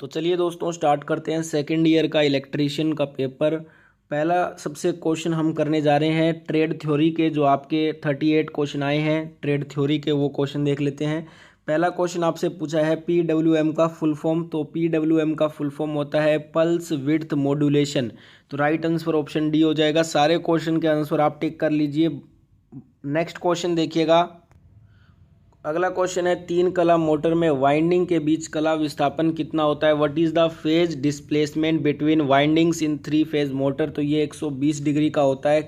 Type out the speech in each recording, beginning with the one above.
तो चलिए दोस्तों स्टार्ट करते हैं सेकेंड ईयर का इलेक्ट्रीशियन का पेपर। पहला सबसे क्वेश्चन हम करने जा रहे हैं ट्रेड थ्योरी के, जो आपके 38 क्वेश्चन आए हैं ट्रेड थ्योरी के, वो क्वेश्चन देख लेते हैं। पहला क्वेश्चन आपसे पूछा है पीडब्ल्यूएम का फुल फॉर्म। तो पीडब्ल्यूएम का फुल फॉर्म होता है पल्स विड्थ मॉड्यूलेशन। तो राइट आंसर ऑप्शन डी हो जाएगा। सारे क्वेश्चन के आंसर आप टिक कर लीजिए। नेक्स्ट क्वेश्चन देखिएगा। अगला क्वेश्चन है तीन कला मोटर में वाइंडिंग के बीच कला विस्थापन कितना होता है। What is the phase displacement between windings in three phase motor. तो ये 120 डिग्री का होता है।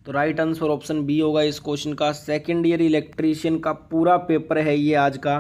तो राइट आंसर ऑप्शन बी होगा इस क्वेश्चन का। सेकेंड ईयर इलेक्ट्रीशियन का पूरा पेपर है ये आज का।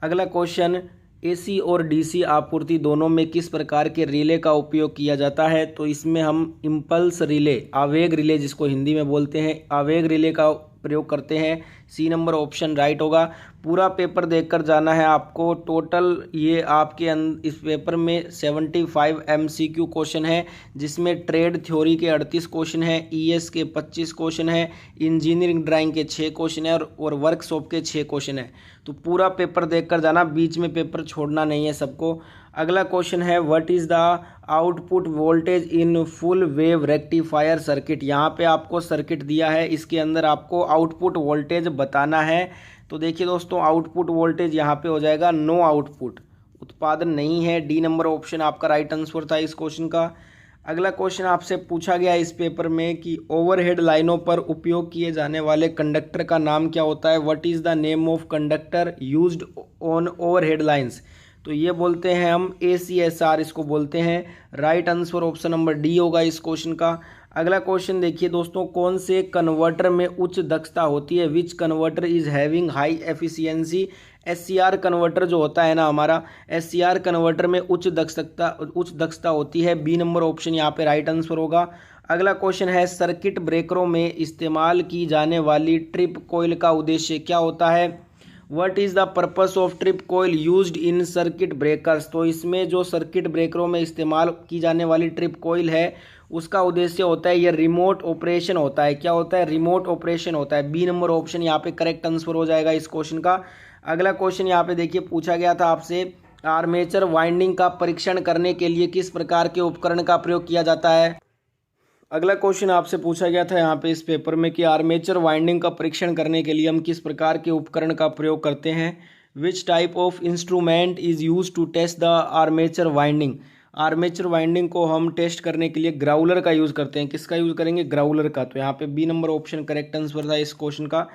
अगला क्वेश्चन एसी और डीसी आपूर्ति दोनों में किस प्रकार के रिले का उपयोग किया जाता है। तो इसमें हम इम्पल्स रिले, आवेग रिले जिसको हिंदी में बोलते हैं, आवेग रिले का प्रयोग करते हैं। सी नंबर ऑप्शन राइट होगा। पूरा पेपर देखकर जाना है आपको। टोटल ये आपके इस पेपर में 75 MCQ क्वेश्चन है, जिसमें ट्रेड थ्योरी के 38 क्वेश्चन है, ईएस के 25 क्वेश्चन है, इंजीनियरिंग ड्राइंग के 6 क्वेश्चन है और वर्कशॉप के 6 क्वेश्चन है। तो पूरा पेपर देखकर जाना, बीच में पेपर छोड़ना नहीं है सबको। अगला क्वेश्चन है what is the output voltage in full wave rectifier circuit. यहाँ पे आपको सर्किट दिया है, इसके अंदर आपको आउटपुट वोल्टेज बताना है। तो देखिए दोस्तों, आउटपुट वोल्टेज यहाँ पे हो जाएगा नो आउटपुट, उत्पादन नहीं है। डी नंबर ऑप्शन आपका राइट आंसर था इस क्वेश्चन का। अगला क्वेश्चन आपसे पूछा गया इस पेपर में कि ओवरहेड लाइनों पर उपयोग किए जाने वाले कंडक्टर का नाम क्या होता है। What is the name of conductor used on overhead lines. तो ये बोलते हैं हम ACSR इसको बोलते हैं। Right answer option number D होगा इस क्वेश्चन का। अगला क्वेश्चन देखिए दोस्तों, कौन से कन्वर्टर में उच्च दक्षता होती है। Which converter is having high efficiency. SCR converter जो होता है ना हमारा, SCR कन्वर्टर में उच्च दक्षता होती है। बी नंबर ऑप्शन यहाँ पे राइट आंसर होगा। अगला क्वेश्चन है सर्किट ब्रेकरों में इस्तेमाल की जाने वाली ट्रिप कोयल का उद्देश्य क्या होता है। What is the purpose of trip coil used in circuit breakers. तो इसमें जो सर्किट ब्रेकरों में इस्तेमाल की जाने वाली ट्रिप कोयल है, उसका उद्देश्य होता है ये रिमोट ऑपरेशन होता है। क्या होता है? रिमोट ऑपरेशन होता है। बी नंबर ऑप्शन यहाँ पे करेक्ट आंसर हो जाएगा इस क्वेश्चन का। अगला क्वेश्चन यहाँ पे देखिए पूछा गया था आपसे, आर्मेचर वाइंडिंग का परीक्षण करने के लिए किस प्रकार के उपकरण का प्रयोग किया जाता है। अगला क्वेश्चन आपसे पूछा गया था यहाँ पे इस पेपर में कि आर्मेचर वाइंडिंग का परीक्षण करने के लिए हम किस प्रकार के उपकरण का प्रयोग करते हैं। Which type of instrument is use to test the armature winding. Armature winding को हम टेस्ट करने के लिए ग्राउलर का यूज़ करते हैं। किसका यूज़ करेंगे? ग्राउलर का। तो यहाँ पे B number option correct answer था इस क्वेश्चन का।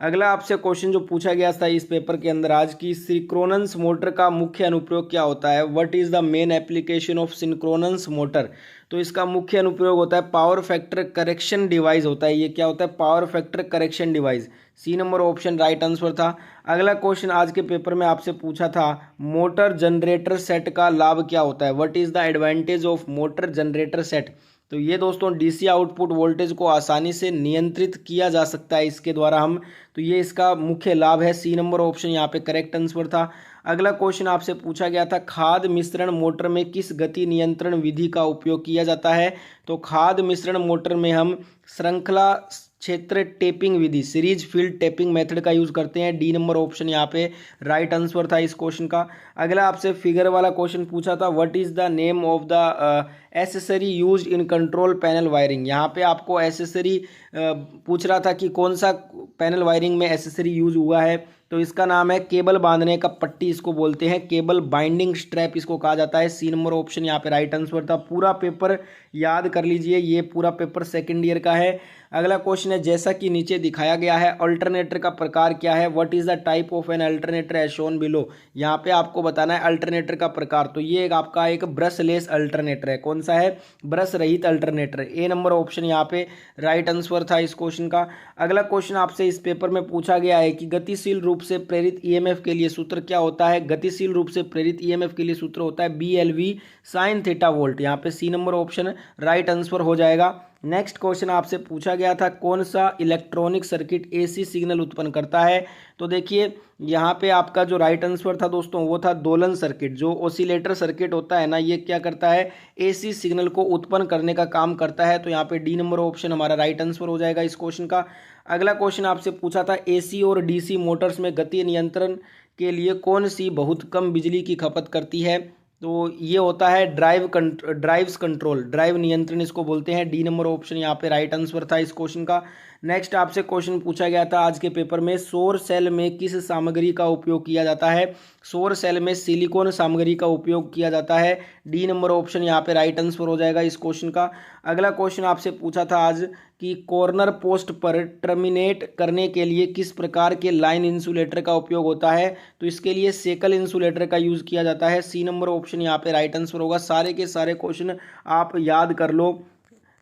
अगला आपसे क्वेश्चन जो पूछा गया था इस पेपर के अंदर आज की, सिंक्रोनस मोटर का मुख्य अनुप्रयोग क्या होता है। What is the main application of synchronous motor. तो इसका मुख्य अनुप्रयोग होता है पावर फैक्टर करेक्शन डिवाइस होता है। ये क्या होता है? Power factor correction device. C number option right answer था। अगला क्वेश्चन आज के पेपर में आपसे पूछा था मोटर जनरेटर सेट का लाभ क्या होता है। What is the advantage of motor generator set. तो ये दोस्तों DC आउटपुट वोल्टेज को आसानी से नियंत्रित किया जा सकता है इसके द्वारा हम। तो ये इसका मुख्य लाभ है। सी नंबर ऑप्शन यहाँ पे करेक्ट आंसर था। अगला क्वेश्चन आपसे पूछा गया था खाद मिश्रण मोटर में किस गति नियंत्रण विधि का उपयोग किया जाता है। तो खाद मिश्रण मोटर में हम श्रृंखला क्षेत्र टेपिंग विधि, सीरीज फील्ड टेपिंग मेथड का यूज करते हैं। डी नंबर ऑप्शन यहाँ पे राइट आंसर था इस क्वेश्चन का। अगला आपसे फिगर वाला क्वेश्चन पूछा था what is the name of the accessory used in control panel wiring. यहाँ पे आपको एसेसरी पूछ रहा था कि कौन सा पैनल वायरिंग में एसेसरी यूज हुआ है। तो इसका नाम है केबल बांधने का पट्टी, इसको बोलते हैं केबल बाइंडिंग स्ट्रैप इसको कहा जाता है। सी नंबर ऑप्शन यहाँ पे राइट आंसर था। पूरा पेपर याद कर लीजिए, ये पूरा पेपर सेकेंड ईयर का है। अगला क्वेश्चन है जैसा कि नीचे दिखाया गया है अल्टरनेटर का प्रकार क्या है। What is the type of an alternator as shown below. यहाँ पे आपको बताना है अल्टरनेटर का प्रकार। तो ये आपका एक ब्रशलेस अल्टरनेटर है। कौन सा है? ब्रश रहित अल्टरनेटर। ए नंबर ऑप्शन यहाँ पे राइट आंसर था इस क्वेश्चन का। अगला क्वेश्चन आपसे इस पेपर में पूछा गया है कि गतिशील रूप से प्रेरित EMF के लिए सूत्र क्या होता है। गतिशील रूप से प्रेरित EMF के लिए सूत्र होता है BLV sin थीटा वोल्ट। यहाँ पे C number option right answer हो जाएगा। नेक्स्ट क्वेश्चन आपसे पूछा गया था कौन सा इलेक्ट्रॉनिक सर्किट AC सिग्नल उत्पन्न करता है। तो देखिए यहाँ पे आपका जो राइट आंसर था दोस्तों वो था दोलन सर्किट। जो ओसिलेटर सर्किट होता है ना, ये क्या करता है? AC सिग्नल को उत्पन्न करने का काम करता है। तो यहाँ पे डी नंबर ऑप्शन हमारा राइट आंसर हो जाएगा इस क्वेश्चन का। अगला क्वेश्चन आपसे पूछा था AC और DC मोटर्स में गति नियंत्रण के लिए कौन सी बहुत कम बिजली की खपत करती है। तो ये होता है ड्राइव्स कंट्रोल, ड्राइव नियंत्रण इसको बोलते हैं। डी नंबर ऑप्शन यहाँ पे राइट आंसर था इस क्वेश्चन का। नेक्स्ट आपसे क्वेश्चन पूछा गया था आज के पेपर में, सौर सेल में किस सामग्री का उपयोग किया जाता है? सौर सेल में सिलिकॉन सामग्री का उपयोग किया जाता है। डी नंबर ऑप्शन यहाँ पे राइट आंसर हो जाएगा इस क्वेश्चन का। अगला क्वेश्चन आपसे पूछा था आज कि कॉर्नर पोस्ट पर टर्मिनेट करने के लिए किस प्रकार के लाइन इंसुलेटर का उपयोग होता है? तो इसके लिए सेकल इंसुलेटर का यूज किया जाता है। सी नंबर ऑप्शन यहाँ पे राइट आंसर होगा। सारे के सारे क्वेश्चन आप याद कर लो।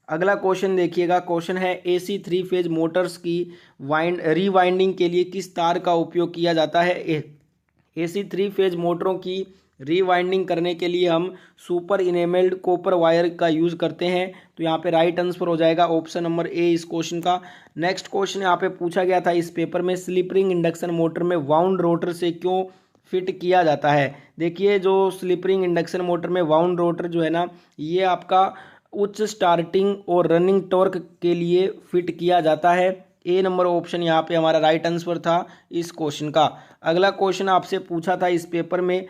अगला क्वेश्चन देखिएगा, क्वेश्चन है AC 3 फेज मोटर्स की रीवाइंडिंग के लिए किस तार का उपयोग किया जाता है? AC 3 फेज मोटरों की रीवाइंडिंग करने के लिए हम सुपर इनेमेल्ड कॉपर वायर का यूज़ करते हैं। तो यहाँ पे राइट आंसर हो जाएगा ऑप्शन नंबर ए इस क्वेश्चन का। नेक्स्ट क्वेश्चन यहाँ पे पूछा गया था इस पेपर में, स्लिप रिंग इंडक्शन मोटर में वाउंड रोटर से क्यों फिट किया जाता है? देखिए, जो स्लिप रिंग इंडक्शन मोटर में वाउंड रोटर जो है ना, ये आपका उच्च स्टार्टिंग और रनिंग टॉर्क के लिए फिट किया जाता है। ए नंबर ऑप्शन यहाँ पे हमारा राइट आंसर था इस क्वेश्चन का। अगला क्वेश्चन आपसे पूछा था इस पेपर में,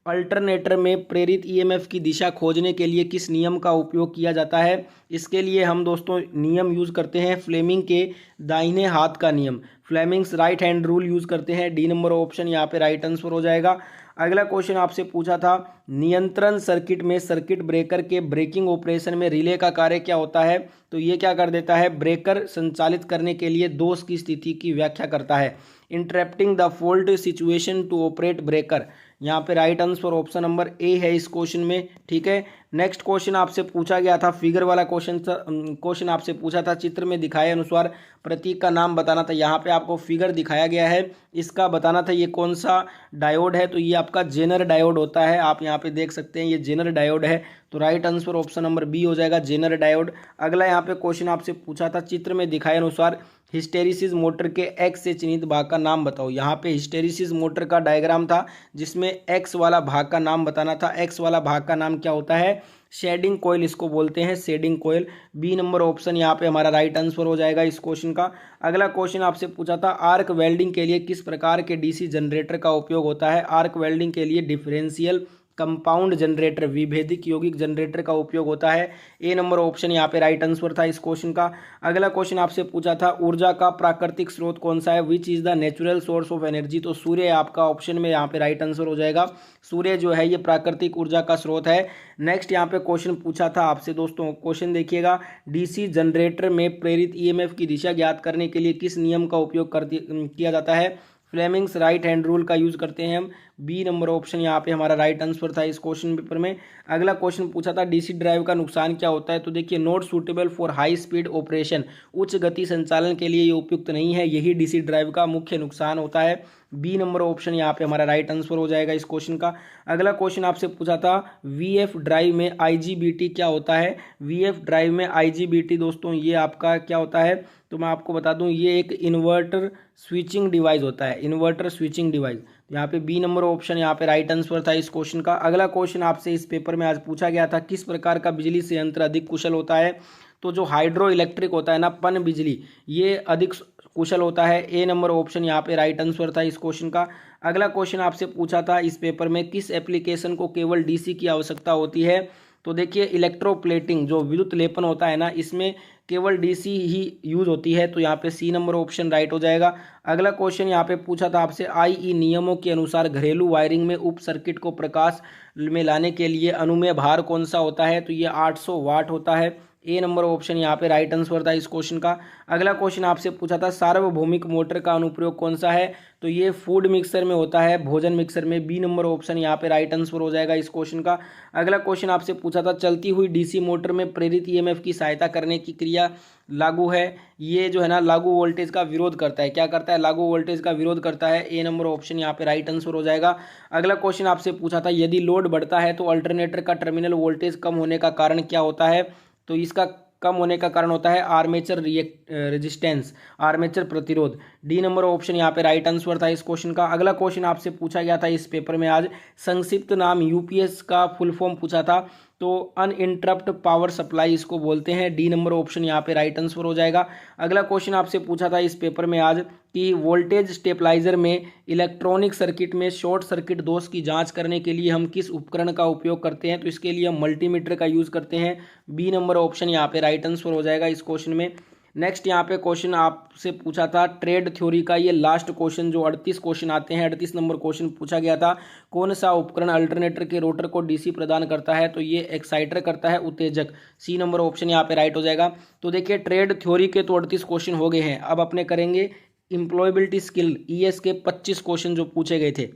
अल्टरनेटर में प्रेरित ईएमएफ की दिशा खोजने के लिए किस नियम का उपयोग किया जाता है? इसके लिए हम दोस्तों नियम यूज़ करते हैं फ्लेमिंग के दाहिने हाथ का नियम, Fleming's right hand rule use करते हैं। डी नंबर ऑप्शन यहाँ पे राइट आंसर हो जाएगा। अगला क्वेश्चन आपसे पूछा था, नियंत्रण सर्किट में सर्किट ब्रेकर के ब्रेकिंग ऑपरेशन में रिले का कार्य क्या होता है? तो ये क्या कर देता है? ब्रेकर संचालित करने के लिए दोष की स्थिति की व्याख्या करता है। Interrupting the fault situation to operate breaker, यहाँ पे right answer option number A है इस क्वेश्चन में। ठीक है, नेक्स्ट क्वेश्चन आपसे पूछा गया था, फिगर वाला क्वेश्चन आपसे पूछा था, चित्र में दिखाए अनुसार प्रतीक का नाम बताना था। यहाँ पे आपको फिगर दिखाया गया है, इसका बताना था ये कौन सा डायोड है। तो ये आपका जेनर डायोड होता है, आप यहाँ पे देख सकते हैं ये जेनर डायोड है। तो right answer option number B हो जाएगा, जेनर डायोड। अगला यहाँ पे क्वेश्चन आपसे पूछा था, चित्र में दिखाए अनुसार हिस्टेरिसिस मोटर के एक्स से चिन्हित भाग का नाम बताओ। यहाँ पे हिस्टेरिसिस मोटर का डायग्राम था जिसमें एक्स वाला भाग का नाम बताना था। एक्स वाला भाग का नाम क्या होता है? शेडिंग कोयल इसको बोलते हैं, शेडिंग कोयल। बी नंबर ऑप्शन यहाँ पे हमारा राइट आंसर हो जाएगा इस क्वेश्चन का। अगला क्वेश्चन आपसे पूछा था, आर्क वेल्डिंग के लिए किस प्रकार के डीसी जनरेटर का उपयोग होता है? आर्क वेल्डिंग के लिए डिफरेंशियल कंपाउंड जनरेटर, विभेदिक यौगिक जनरेटर का उपयोग होता है। ए नंबर ऑप्शन यहाँ पे राइट आंसर था इस क्वेश्चन का। अगला क्वेश्चन आपसे पूछा था, ऊर्जा का प्राकृतिक स्रोत कौन सा है? Which is the natural source of energy? तो सूर्य आपका ऑप्शन में यहाँ पे राइट आंसर हो जाएगा। सूर्य जो है ये प्राकृतिक ऊर्जा का स्रोत है। नेक्स्ट यहाँ पे क्वेश्चन पूछा था आपसे दोस्तों, क्वेश्चन देखिएगा, डीसी जनरेटर में प्रेरित ईएमएफ की दिशा ज्ञात करने के लिए किस नियम का उपयोग किया जाता है? फ्लेमिंग्स राइट हैंड रूल का यूज करते हैं हम। बी नंबर ऑप्शन यहाँ पे हमारा राइट आंसर था इस क्वेश्चन पेपर में। अगला क्वेश्चन पूछा था, डीसी ड्राइव का नुकसान क्या होता है? तो देखिए, not suitable for high speed operation, उच्च गति संचालन के लिए ये उपयुक्त नहीं है, यही डीसी ड्राइव का मुख्य नुकसान होता है। बी नंबर ऑप्शन यहाँ पे हमारा राइट आंसर हो जाएगा इस क्वेश्चन का। अगला क्वेश्चन आपसे पूछा था, वीएफ ड्राइव में आईजीबीटी क्या होता है? वीएफ ड्राइव में आईजीबीटी दोस्तों ये आपका क्या होता है? तो मैं आपको बता दूं, ये एक इन्वर्टर स्विचिंग डिवाइस होता है, इन्वर्टर स्विचिंग डिवाइस। यहाँ पे बी नंबर ऑप्शन यहाँ पे राइट आंसर था इस क्वेश्चन का। अगला क्वेश्चन आपसे इस पेपर में आज पूछा गया था, किस प्रकार का बिजली संयंत्र अधिक कुशल होता है? तो जो हाइड्रो इलेक्ट्रिक होता है ना, पन बिजली, ये अधिक कुशल होता है। ए नंबर ऑप्शन यहाँ पे राइट आंसर था इस क्वेश्चन का। अगला क्वेश्चन आपसे पूछा था इस पेपर में, किस एप्लीकेशन को केवल डीसी की आवश्यकता होती है? तो देखिए, इलेक्ट्रोप्लेटिंग जो विद्युत लेपन होता है ना, इसमें केवल डीसी ही यूज होती है। तो यहाँ पे सी नंबर ऑप्शन राइट हो जाएगा। अगला क्वेश्चन यहाँ पे पूछा था आपसे, आईई नियमों के अनुसार घरेलू वायरिंग में उप सर्किट को प्रकाश में लाने के लिए अनुमेय भार कौन सा होता है? तो ये 800 वाट होता है। ए नंबर ऑप्शन यहाँ पे राइट आंसर था इस क्वेश्चन का। अगला क्वेश्चन आपसे पूछा था, सार्वभौमिक मोटर का अनुप्रयोग कौन सा है? तो ये फूड मिक्सर में होता है, भोजन मिक्सर में। बी नंबर ऑप्शन यहाँ पे राइट आंसर हो जाएगा इस क्वेश्चन का। अगला क्वेश्चन आपसे पूछा था, चलती हुई डीसी मोटर में प्रेरित ईएमएफ की सहायता करने की क्रिया लागू है, ये जो है ना लागू वोल्टेज का विरोध करता है। क्या करता है? लागू वोल्टेज का विरोध करता है। ए नंबर ऑप्शन यहाँ पे राइट आंसर हो जाएगा। अगला क्वेश्चन आपसे पूछा था, यदि लोड बढ़ता है तो अल्टरनेटर का टर्मिनल वोल्टेज कम होने का कारण क्या होता है? तो इसका कम होने का कारण होता है आर्मेचर रेजिस्टेंस, आर्मेचर प्रतिरोध। डी नंबर ऑप्शन यहाँ पे राइट आंसर था इस क्वेश्चन का। अगला क्वेश्चन आपसे पूछा गया था इस पेपर में आज, संक्षिप्त नाम यूपीएस का फुल फॉर्म पूछा था। तो अनइंटरप्ट पावर सप्लाई इसको बोलते हैं। डी नंबर ऑप्शन यहाँ पे राइट आंसर हो जाएगा। अगला क्वेश्चन आपसे पूछा था इस पेपर में आज कि वोल्टेज स्टेबलाइजर में इलेक्ट्रॉनिक सर्किट में शॉर्ट सर्किट दोष की जांच करने के लिए हम किस उपकरण का उपयोग करते हैं, तो इसके लिए हम मल्टीमीटर का यूज़ करते हैं। बी नंबर ऑप्शन यहाँ पे राइट आंसर हो जाएगा इस क्वेश्चन में। नेक्स्ट यहाँ पे क्वेश्चन आपसे पूछा था ट्रेड थ्योरी का, ये लास्ट क्वेश्चन जो 38 क्वेश्चन आते हैं, 38 नंबर क्वेश्चन पूछा गया था, कौन सा उपकरण अल्टरनेटर के रोटर को डीसी प्रदान करता है, तो ये एक्साइटर करता है, उत्तेजक। सी नंबर ऑप्शन यहाँ पे राइट हो जाएगा। तो देखिए ट्रेड थ्योरी के तो 38 क्वेश्चन हो गए हैं। अब अपने करेंगे एम्प्लॉयबिलिटी स्किल ईएस के 25 क्वेश्चन जो पूछे गए थे।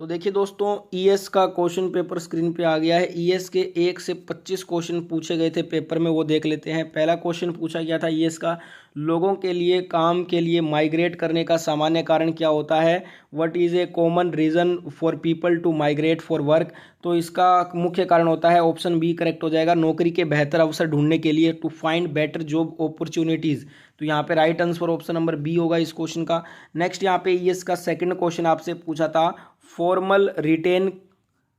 तो देखिए दोस्तों ईएस का क्वेश्चन पेपर स्क्रीन पे आ गया है। ईएस के 1 से 25 क्वेश्चन पूछे गए थे पेपर में, वो देख लेते हैं। पहला क्वेश्चन पूछा गया था ईएस का, लोगों के लिए काम के लिए माइग्रेट करने का सामान्य कारण क्या होता है। What is a common reason for people to migrate for work, तो इसका मुख्य कारण होता है ऑप्शन बी करेक्ट हो जाएगा, नौकरी के बेहतर अवसर ढूंढने के लिए, to find better job opportunities. तो यहाँ पे right answer option number B होगा इस क्वेश्चन का। नेक्स्ट यहाँ पे ईएस का सेकंड क्वेश्चन आपसे पूछा था, फॉर्मल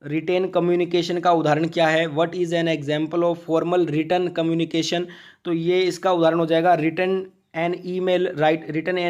रिटेन कम्युनिकेशन का उदाहरण क्या है। What is an example of formal written communication, तो ये इसका उदाहरण हो जाएगा written an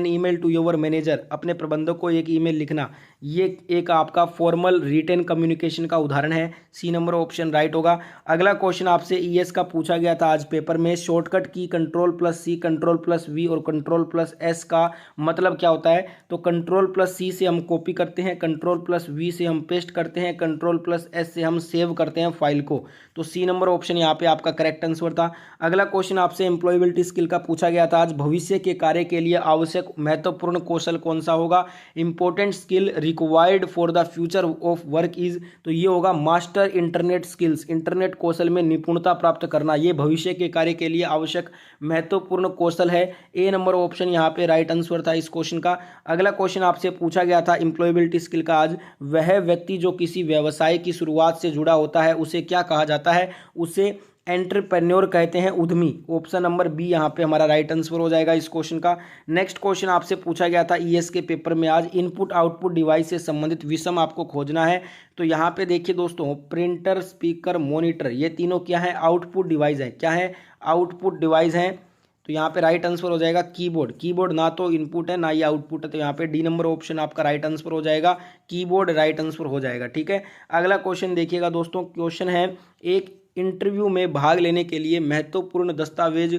email to your manager, अपने प्रबंधक को एक ईमेल लिखना, ये एक आपका फॉर्मल रिटेन कम्युनिकेशन का उदाहरण है। सी नंबर ऑप्शन राइट होगा। अगला क्वेश्चन आपसे ईएस का पूछा गया था आज पेपर में, शॉर्टकट की कंट्रोल+C कंट्रोल+V और कंट्रोल+S का मतलब क्या होता है। तो कंट्रोल+C से हम कॉपी करते हैं, कंट्रोल+V से हम पेस्ट करते हैं, कंट्रोल+S से हम सेव करते हैं फाइल को। तो सी नंबर ऑप्शन यहाँ पे आपका करेक्ट आंसर था। अगला क्वेश्चन आपसे एम्प्लॉयबिलिटी स्किल का पूछा गया था आज, भविष्य के कार्य के लिए आवश्यक महत्वपूर्ण कौशल कौन सा होगा। Important skill required for the future of work is, तो ये होगा मास्टर इंटरनेट स्किल्स, इंटरनेट कौशल में निपुणता प्राप्त करना, ये भविष्य के कार्य के लिए आवश्यक महत्वपूर्ण कौशल है। ए नंबर ऑप्शन यहाँ पे राइट आंसर था इस क्वेश्चन का। अगला क्वेश्चन आपसे पूछा गया था एम्प्लॉयबिलिटी स्किल का आज, वह व्यक्ति जो किसी व्यवसाय की शुरुआत से जुड़ा होता है उसे क्या कहा जाता है, उसे एंटरप्रेन्योर कहते हैं, उद्यमी। ऑप्शन नंबर बी यहाँ पे हमारा राइट आंसर हो जाएगा इस क्वेश्चन का। नेक्स्ट क्वेश्चन आपसे पूछा गया था ईएस के पेपर में आज, इनपुट आउटपुट डिवाइस से संबंधित विषम आपको खोजना है। तो यहाँ पे देखिए दोस्तों, प्रिंटर, स्पीकर, मॉनिटर, ये तीनों क्या है, आउटपुट डिवाइस है। क्या है, आउटपुट डिवाइस है। तो यहाँ पे राइट आंसर हो जाएगा कीबोर्ड। कीबोर्ड ना तो इनपुट है ना ही आउटपुट है, तो यहाँ पे डी नंबर ऑप्शन आपका राइट आंसर हो जाएगा, कीबोर्ड राइट आंसर हो जाएगा। ठीक है, अगला क्वेश्चन देखिएगा दोस्तों, क्वेश्चन है एक इंटरव्यू में भाग लेने के लिए महत्वपूर्ण दस्तावेज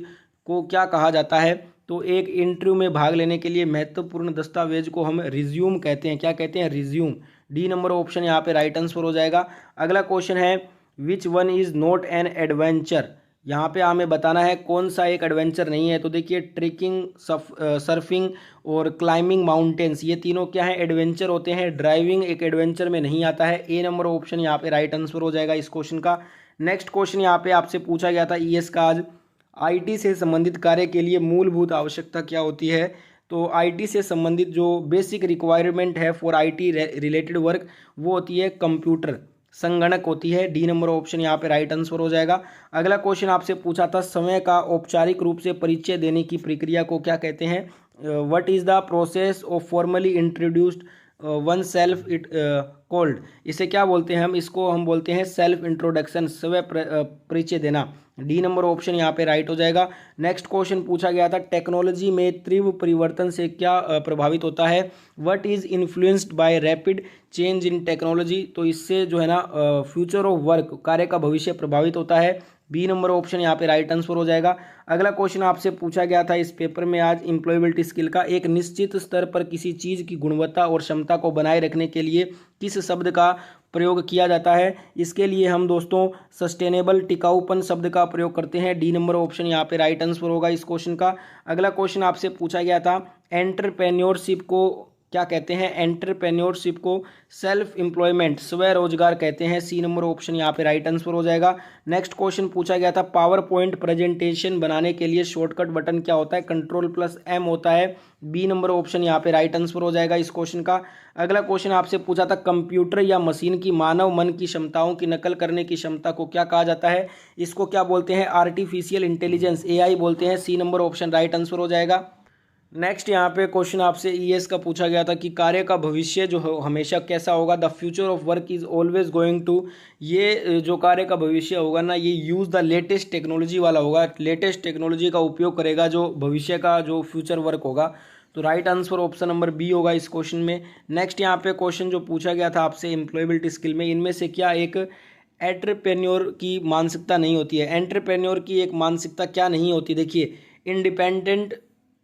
को क्या कहा जाता है। तो एक इंटरव्यू में भाग लेने के लिए महत्वपूर्ण दस्तावेज को हम रिज्यूम कहते हैं। क्या कहते हैं, रिज्यूम। डी नंबर ऑप्शन यहाँ पे राइट आंसर हो जाएगा। अगला क्वेश्चन है which one is not an adventure, यहाँ पे हमें बताना है कौन सा एक एडवेंचर नहीं है। तो देखिए ट्रेकिंग, सर्फिंग और क्लाइंबिंग माउंटेन्स, ये तीनों क्या है, एडवेंचर होते हैं। ड्राइविंग एक एडवेंचर में नहीं आता है। ए नंबर ऑप्शन यहाँ पे राइट आंसर हो जाएगा इस क्वेश्चन का। नेक्स्ट क्वेश्चन यहाँ पे आपसे पूछा गया था ईएस का आज, आईटी से संबंधित कार्य के लिए मूलभूत आवश्यकता क्या होती है। तो आईटी से संबंधित जो बेसिक रिक्वायरमेंट है फॉर आईटी रिलेटेड वर्क, वो होती है कंप्यूटर, संगणक होती है। डी नंबर ऑप्शन यहाँ पे राइट आंसर हो जाएगा। अगला क्वेश्चन आपसे पूछा था समय का औपचारिक रूप से परिचय देने की प्रक्रिया को क्या कहते हैं। What is the process of formally introduced one self it called, इसे क्या बोलते हैं हम, इसको हम बोलते हैं सेल्फ इंट्रोडक्शन, स्वयं परिचय देना। डी नंबर ऑप्शन यहाँ पे राइट हो जाएगा। नेक्स्ट क्वेश्चन पूछा गया था टेक्नोलॉजी में तीव्र परिवर्तन से क्या प्रभावित होता है। What is influenced by rapid change in technology, तो इससे जो है ना फ्यूचर ऑफ वर्क, कार्य का भविष्य प्रभावित होता है। बी नंबर ऑप्शन यहाँ पे राइट आंसर हो जाएगा। अगला क्वेश्चन आपसे पूछा गया था इस पेपर में आज एम्प्लॉयबिलिटी स्किल का, एक निश्चित स्तर पर किसी चीज़ की गुणवत्ता और क्षमता को बनाए रखने के लिए किस शब्द का प्रयोग किया जाता है। इसके लिए हम दोस्तों सस्टेनेबल, टिकाऊपन शब्द का प्रयोग करते हैं। डी नंबर ऑप्शन यहाँ पे राइट आंसर होगा इस क्वेश्चन का। अगला क्वेश्चन आपसे पूछा गया था एंटरप्रेन्योरशिप को क्या कहते हैं। एंटरप्रेन्योरशिप को सेल्फ एम्प्लॉयमेंट, स्व रोजगार कहते हैं। सी नंबर ऑप्शन यहाँ पे राइट आंसर हो जाएगा। नेक्स्ट क्वेश्चन पूछा गया था पावर पॉइंट प्रेजेंटेशन बनाने के लिए शॉर्टकट बटन क्या होता है। कंट्रोल+M होता है। बी नंबर ऑप्शन यहाँ पे राइट आंसर हो जाएगा इस क्वेश्चन का। अगला क्वेश्चन आपसे पूछा था कंप्यूटर या मशीन की मानव मन की क्षमताओं की नकल करने की क्षमता को क्या कहा जाता है। इसको क्या बोलते हैं, आर्टिफिशियल इंटेलिजेंस, AI बोलते हैं। C number option right answer हो जाएगा। नेक्स्ट यहाँ पे क्वेश्चन आपसे ईएस का पूछा गया था कि कार्य का भविष्य जो हमेशा कैसा होगा। The future of work is always going to, ये जो कार्य का भविष्य होगा ना, ये यूज़ द लेटेस्ट टेक्नोलॉजी वाला होगा, लेटेस्ट टेक्नोलॉजी का उपयोग करेगा जो भविष्य का जो फ्यूचर वर्क होगा। तो right answer option number B होगा इस क्वेश्चन में। नेक्स्ट यहाँ पे क्वेश्चन जो पूछा गया था आपसे एम्प्लॉयबिलिटी स्किल में, इनमें से क्या एक एंटरप्रेन्योर की मानसिकता नहीं होती है। एंटरप्रेन्योर की एक मानसिकता क्या नहीं होती, देखिए,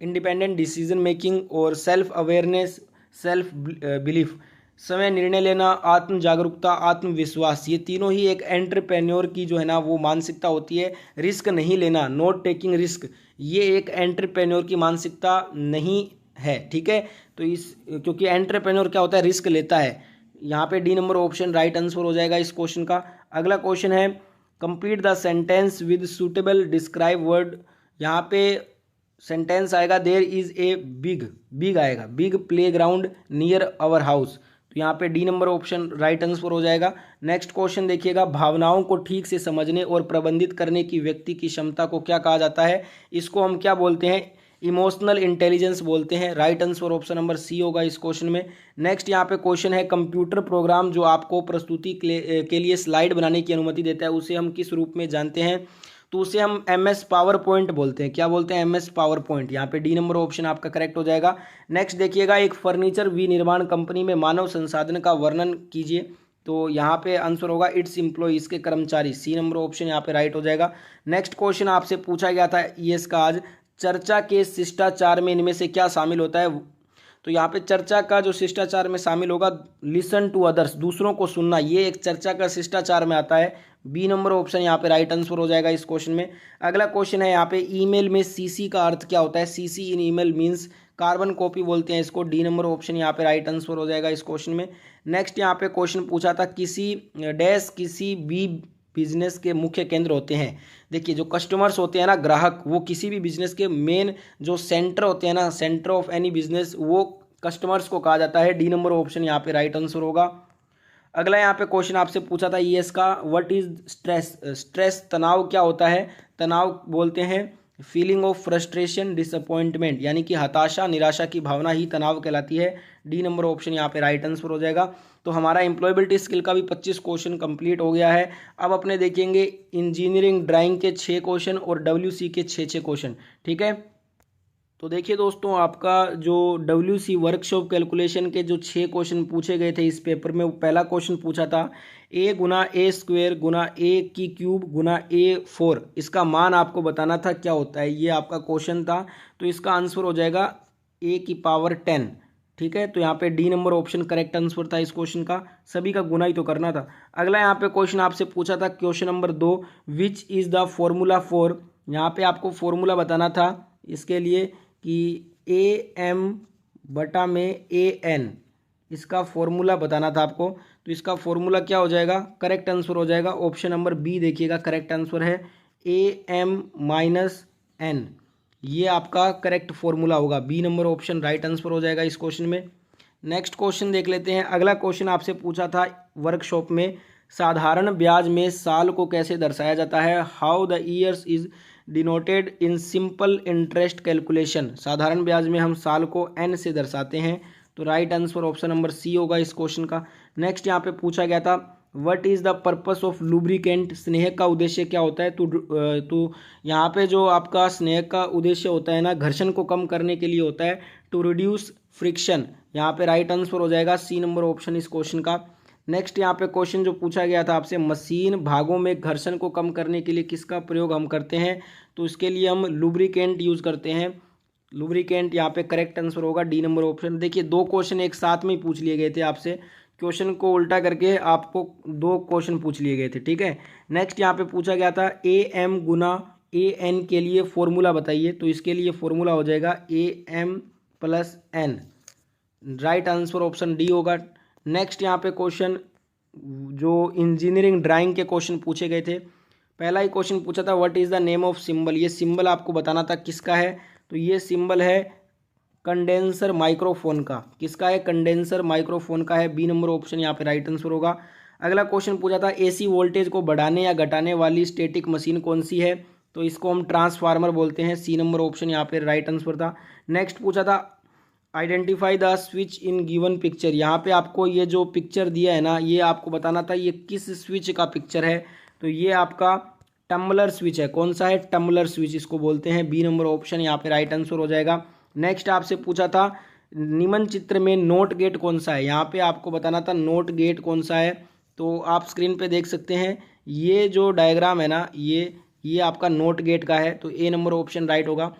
इंडिपेंडेंट डिसीजन मेकिंग और सेल्फ अवेयरनेस, सेल्फ बिलीफ, समय निर्णय लेना, आत्म जागरूकता, आत्मविश्वास, ये तीनों ही एक एंटरप्रेन्योर की जो है ना वो मानसिकता होती है। रिस्क नहीं लेना, नॉट टेकिंग रिस्क, ये एक एंटरप्रेन्योर की मानसिकता नहीं है, ठीक है। तो इस क्योंकि एंटरप्रेन्योर क्या होता है, रिस्क लेता है। यहाँ पे D number option right answer हो जाएगा इस क्वेश्चन का। अगला क्वेश्चन है complete the sentence with suitable describe word. यहाँ पे सेंटेंस आएगा देयर इज ए बिग आएगा, big playground near our house. तो यहाँ पे D number option right answer हो जाएगा। नेक्स्ट क्वेश्चन देखिएगा, भावनाओं को ठीक से समझने और प्रबंधित करने की व्यक्ति की क्षमता को क्या कहा जाता है। इसको हम क्या बोलते हैं, इमोशनल इंटेलिजेंस बोलते हैं। Right answer option number C होगा इस क्वेश्चन में। नेक्स्ट यहाँ पे क्वेश्चन है कंप्यूटर प्रोग्राम जो आपको प्रस्तुति के लिए स्लाइड बनाने की अनुमति देता है, उसे हम किस रूप में जानते हैं। तो उसे हम MS पावर पॉइंट बोलते हैं। क्या बोलते हैं, MS पावर पॉइंट। यहाँ पे डी नंबर ऑप्शन आपका करेक्ट हो जाएगा। नेक्स्ट देखिएगा, एक फर्नीचर विनिर्माण कंपनी में मानव संसाधन का वर्णन कीजिए। तो यहाँ पे आंसर होगा इट्स एम्प्लॉय, इसके कर्मचारी। सी नंबर ऑप्शन यहाँ पे राइट हो जाएगा। नेक्स्ट क्वेश्चन आपसे पूछा गया था ईएस का आज, चर्चा के शिष्टाचार में इनमें से क्या शामिल होता है। तो यहाँ पे चर्चा का जो शिष्टाचार में शामिल होगा, लिसन टू अदर्स, दूसरों को सुनना, ये एक चर्चा का शिष्टाचार में आता है। बी नंबर ऑप्शन यहाँ पे राइट आंसर हो जाएगा इस क्वेश्चन में। अगला क्वेश्चन है यहाँ पे ईमेल में सीसी का अर्थ क्या होता है। CC in email means carbon copy बोलते हैं इसको। डी नंबर ऑप्शन यहाँ पे राइट आंसर हो जाएगा इस क्वेश्चन में। नेक्स्ट यहाँ पे क्वेश्चन पूछा था किसी डैश किसी भी बिजनेस के मुख्य केंद्र होते हैं। देखिए, जो कस्टमर्स होते हैं ना, ग्राहक, वो किसी भी बिजनेस के मेन जो सेंटर होते हैं ना, सेंटर ऑफ एनी बिजनेस, वो कस्टमर्स को कहा जाता है। डी नंबर ऑप्शन यहाँ पे राइट आंसर होगा। अगला यहाँ पे क्वेश्चन आपसे पूछा था ईएस का, व्हाट इज स्ट्रेस। स्ट्रेस तनाव क्या होता है। तनाव बोलते हैं फीलिंग ऑफ फ्रस्ट्रेशन, डिसअपॉइंटमेंट, यानी कि हताशा, निराशा की भावना ही तनाव कहलाती है। डी नंबर ऑप्शन यहाँ पे राइट आंसर हो जाएगा। तो हमारा एम्प्लॉयबिलिटी स्किल का भी 25 क्वेश्चन कंप्लीट हो गया है। अब अपने देखेंगे इंजीनियरिंग ड्राइंग के 6 क्वेश्चन और WC के 6 क्वेश्चन, ठीक है। तो देखिए दोस्तों, आपका जो WC वर्कशॉप कैलकुलेशन के जो 6 क्वेश्चन पूछे गए थे इस पेपर में, वो पहला क्वेश्चन पूछा था A Guna A square Guna A की क्यूब गुना A4, इसका मान आपको बताना था क्या होता है। ये आपका क्वेश्चन था। तो इसका आंसर हो जाएगा A की पावर 10, ठीक है। तो यहाँ पे D number option correct answer था इस क्वेश्चन का। सभी का गुना ही तो करना था। अगला यहाँ पे क्वेश्चन आपसे पूछा था question number 2, which is the formula for. यहाँ पे आपको फॉर्मूला बताना था इसके लिए कि AM बटा में AN, इसका फॉर्मूला बताना था आपको। तो इसका फॉर्मूला क्या हो जाएगा, करेक्ट आंसर हो जाएगा ऑप्शन नंबर बी। देखिएगा करेक्ट आंसर है AM माइनस N, ये आपका करेक्ट फॉर्मूला होगा। B number option right answer हो जाएगा इस क्वेश्चन में। नेक्स्ट क्वेश्चन देख लेते हैं। अगला क्वेश्चन आपसे पूछा था वर्कशॉप में, साधारण ब्याज में साल को कैसे दर्शाया जाता है। How the years is denoted in simple interest calculation. साधारण ब्याज में हम साल को N से दर्शाते हैं। तो right answer option number C होगा इस क्वेश्चन का। नेक्स्ट यहाँ पे पूछा गया था what is the purpose of lubricant, स्नेह का उद्देश्य क्या होता है। तो यहाँ पे जो आपका स्नेह का उद्देश्य होता है ना, घर्षण को कम करने के लिए होता है, टू रिड्यूस फ्रिक्शन। यहाँ पे राइट आंसर हो जाएगा सी नंबर ऑप्शन इस क्वेश्चन का। नेक्स्ट यहाँ पे क्वेश्चन जो पूछा गया था आपसे, मशीन भागों में घर्षण को कम करने के लिए किसका प्रयोग हम करते हैं। तो इसके लिए हम लुब्रिकेंट यूज़ करते हैं। लुब्रिकेंट यहाँ पे करेक्ट आंसर होगा डी नंबर ऑप्शन। देखिए, 2 क्वेश्चन एक साथ में ही पूछ लिए गए थे आपसे, क्वेश्चन को उल्टा करके आपको 2 क्वेश्चन पूछ लिए गए थे, ठीक है। नेक्स्ट यहाँ पे पूछा गया था AM गुना AN के लिए फॉर्मूला बताइए। तो इसके लिए फॉर्मूला हो जाएगा AM plus N। Right answer option D होगा। नेक्स्ट यहाँ पे क्वेश्चन जो इंजीनियरिंग ड्राइंग के क्वेश्चन पूछे गए थे, पहला ही क्वेश्चन पूछा था what is the name of symbol. ये सिंबल आपको बताना था किसका है। तो ये सिंबल है कंडेंसर माइक्रोफोन का। किसका है, कंडेंसर माइक्रोफोन का है। बी नंबर ऑप्शन यहाँ पे राइट आंसर होगा। अगला क्वेश्चन पूछा था AC वोल्टेज को बढ़ाने या घटाने वाली स्टैटिक मशीन कौन सी है। तो इसको हम ट्रांसफार्मर बोलते हैं। सी नंबर ऑप्शन यहाँ पे राइट आंसर था। नेक्स्ट पूछा था identify the switch in given picture. यहाँ पे आपको ये जो पिक्चर दिया है ना, ये आपको बताना था ये किस स्विच का पिक्चर है। तो ये आपका टम्बलर स्विच है। कौन सा है? टम्बलर स्विच इसको बोलते हैं। बी नंबर ऑप्शन यहाँ पे राइट आंसर हो जाएगा। नेक्स्ट आपसे पूछा था निम्न चित्र में नोट गेट कौन सा है। यहाँ पे आपको बताना था नोट गेट कौन सा है। तो आप स्क्रीन पे देख सकते हैं ये जो डायग्राम है ना, ये आपका नोट गेट का है। तो ए नंबर ऑप्शन राइट होगा।